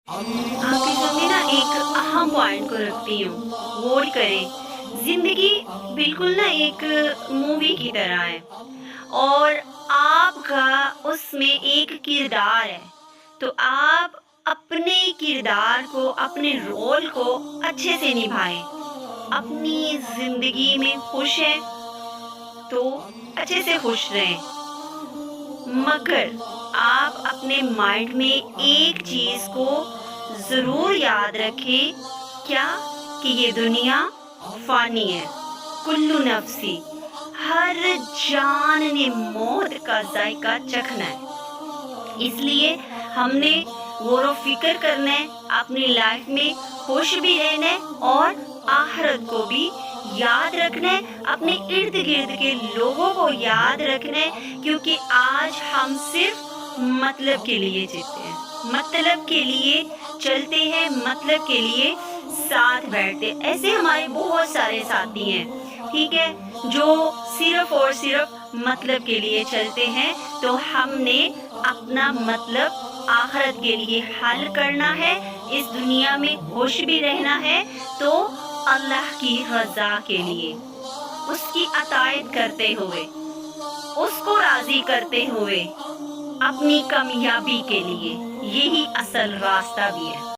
आपके सामने ना एक अहम पॉइंट को रखती हूँ, गौर करें। ज़िंदगी बिल्कुल ना एक मूवी की तरह है और आपका उसमें एक किरदार है। तो आप अपने किरदार को, अपने रोल को अच्छे से निभाएँ। अपनी ज़िंदगी में खुश हैं, तो अच्छे से खुश रहें। मगर आप अपने माइंड में एक चीज़ को ज़रूर याद रखें, क्या? कि ये दुनिया फ़ानी है। कुल्लु नफ़्सी, हर जान ने मौत का ज़ायक़ा चखना है। इसलिए हमने गौर-व-फ़िक्र करना है, अपनी लाइफ़ में खुश भी रहना है और आखिरत को भी याद रखना है, अपने इर्द-गिर्द के लोगों को याद रखना है, क्योंकि आज हम सिर्फ़ मतलब के लिए जीते हैं, मतलब के लिए चलते हैं, मतलब के लिए साथ बैठते हैं। ऐसे हमारे बहुत सारे साथी हैं, ठीक है? जो सिर्फ़ और सिर्फ़ मतलब के लिए चलते हैं, तो हमने अपना मतलब आखिरत के लिए हल करना है, इस दुनिया में खुश भी रहना है, तो अल्लाह की रज़ा के लिए, उसकी अतायत करते हुए, उसको राज़ी करते हुए, अपनी कामयाबी के लिए, यही असल रास्ता भी है।